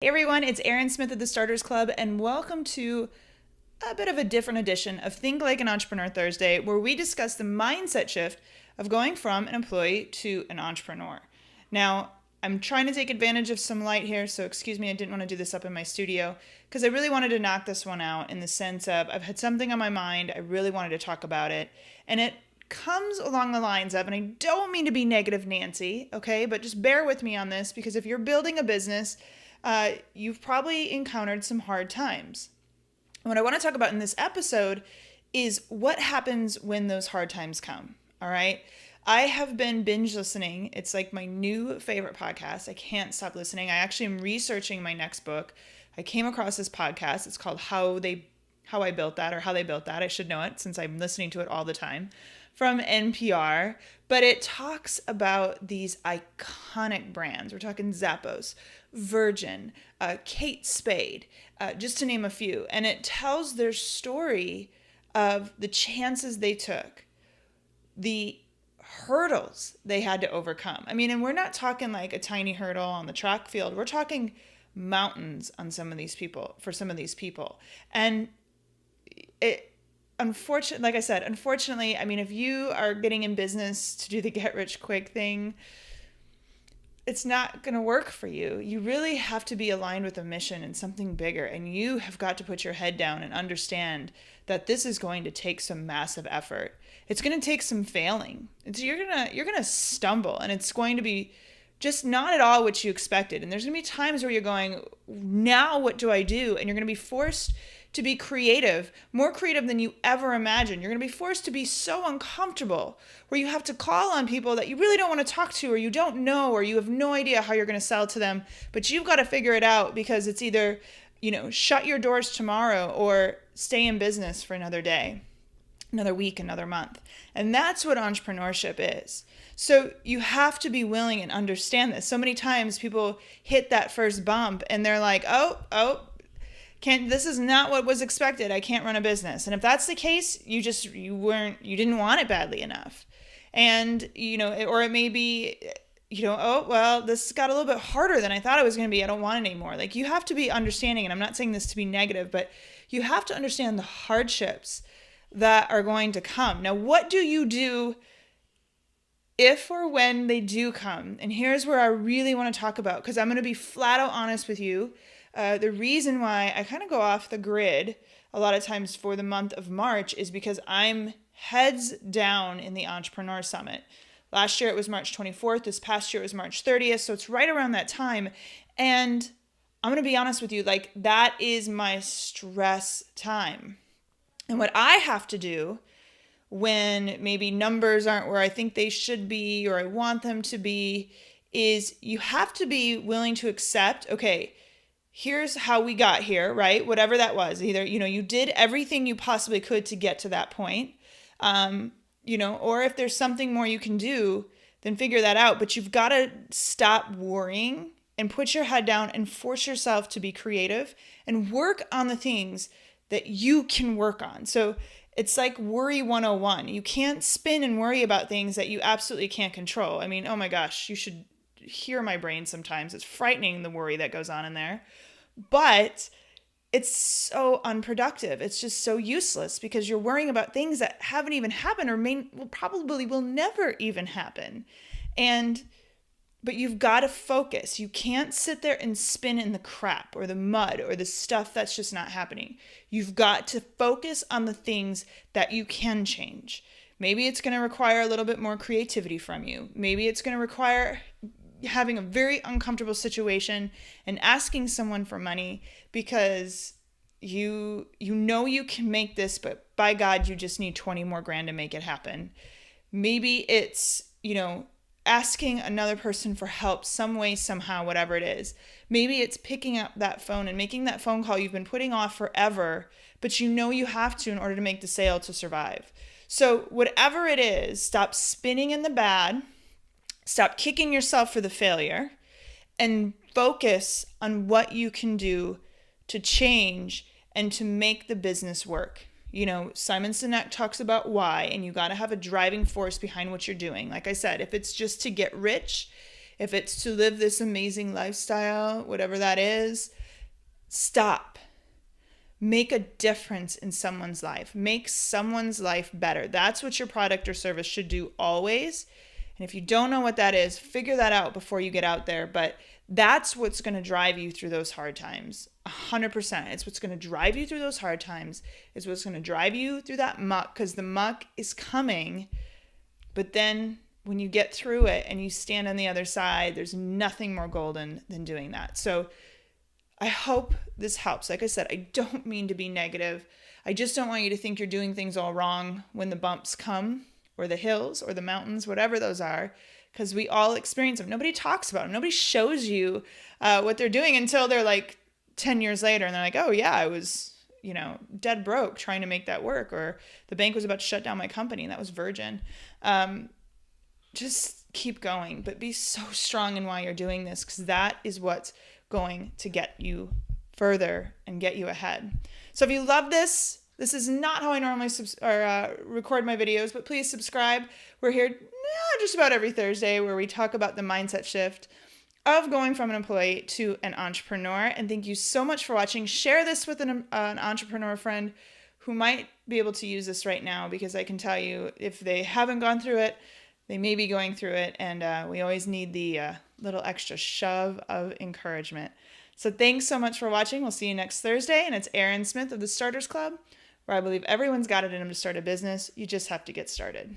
Hey everyone, it's Erin Smith of the Starters Club, and welcome to a bit of a different edition of Think Like an Entrepreneur Thursday, where we discuss the mindset shift of going from an employee to an entrepreneur. Now, I'm trying to take advantage of some light here, so excuse me, I didn't want to do this up in my studio, because I really wanted to knock this one out in the sense of I've had something on my mind, I really wanted to talk about it, and it comes along the lines of, and I don't mean to be negative Nancy, okay, but just bear with me on this, because if you're building a business, you've probably encountered some hard times. And what I want to talk about in this episode is what happens when those hard times come. All right. I have been binge listening. It's like my new favorite podcast. I can't stop listening. I actually am researching my next book. I came across this podcast. It's called How I Built That, or How They Built That. I should know it since I'm listening to it all the time, from NPR. But it talks about these iconic brands. We're talking Zappos, Virgin, Kate Spade, just to name a few. And it tells their story of the chances they took, the hurdles they had to overcome. I mean, and we're not talking like a tiny hurdle on the track field. We're talking mountains on some of these people, for some of these people. And unfortunately, I mean, if you are getting in business to do the get rich quick thing, it's not going to work for you. You really have to be aligned with a mission and something bigger. And you have got to put your head down and understand that this is going to take some massive effort. It's going to take some failing. You're going to stumble, and it's going to be just not at all what you expected. And there's going to be times where you're going, now what do I do? And you're going to be forced to be creative, more creative than you ever imagined. You're going to be forced to be so uncomfortable where you have to call on people that you really don't want to talk to, or you don't know, or you have no idea how you're going to sell to them, but you've got to figure it out, because it's either, shut your doors tomorrow or stay in business for another day, another week, another month. And that's what entrepreneurship is. So you have to be willing and understand this. So many times people hit that first bump and they're like, this is not what was expected. I can't run a business. And if that's the case, you didn't want it badly enough. And, or it may be, this got a little bit harder than I thought it was going to be. I don't want it anymore. Like, you have to be understanding, and I'm not saying this to be negative, but you have to understand the hardships that are going to come. Now, what do you do if or when they do come? And here's where I really want to talk about, because I'm going to be flat out honest with you. The reason why I kind of go off the grid a lot of times for the month of March is because I'm heads down in the Entrepreneur Summit. Last year it was March 24th. This past year it was March 30th. So it's right around that time. And I'm going to be honest with you, like, that is my stress time. And what I have to do when maybe numbers aren't where I think they should be, or I want them to be, is you have to be willing to accept, okay, here's how we got here, right? Whatever that was. Either, you did everything you possibly could to get to that point, or if there's something more you can do, then figure that out. But you've got to stop worrying and put your head down and force yourself to be creative and work on the things that you can work on. So it's like worry 101. You can't spin and worry about things that you absolutely can't control. I mean, oh my gosh, you should hear my brain sometimes. It's frightening, the worry that goes on in there. But it's so unproductive. It's just so useless, because you're worrying about things that haven't even happened, or probably will never even happen. But you've got to focus. You can't sit there and spin in the crap or the mud or the stuff that's just not happening. You've got to focus on the things that you can change. Maybe it's going to require a little bit more creativity from you. Maybe it's going to require having a very uncomfortable situation and asking someone for money because you can make this, but by God, you just need 20 more grand to make it happen. Maybe it's, asking another person for help some way, somehow, whatever it is. Maybe it's picking up that phone and making that phone call you've been putting off forever, but you have to in order to make the sale to survive. So whatever it is, stop spinning in the bad, stop kicking yourself for the failure, and focus on what you can do to change and to make the business work. Simon Sinek talks about why, and you got to have a driving force behind what you're doing. Like I said, if it's just to get rich, If it's to live this amazing lifestyle, whatever that is, stop. Make a difference in someone's life. Make someone's life better. That's what your product or service should do always. And if you don't know what that is, figure that out before you get out there. But that's what's going to drive you through those hard times. 100%. It's what's going to drive you through those hard times. It's what's going to drive you through that muck, because the muck is coming. But then when you get through it and you stand on the other side, there's nothing more golden than doing that. So I hope this helps. Like I said, I don't mean to be negative. I just don't want you to think you're doing things all wrong when the bumps come, or the hills or the mountains, whatever those are, because we all experience them. Nobody talks about them. Nobody shows you what they're doing until they're like 10 years later and they're like, oh yeah, I was, dead broke trying to make that work, or the bank was about to shut down my company and that was Virgin. Just keep going, but be so strong in why you're doing this, because that is what's going to get you further and get you ahead. So if you love this is not how I normally record my videos, but please subscribe. We're here just about every Thursday where we talk about the mindset shift of going from an employee to an entrepreneur. And thank you so much for watching. Share this with an entrepreneur friend who might be able to use this right now, because I can tell you, if they haven't gone through it, they may be going through it, and we always need the little extra shove of encouragement. So thanks so much for watching. We'll see you next Thursday, and it's Erin Smith of the Starters Club, where I believe everyone's got it in them to start a business. You just have to get started.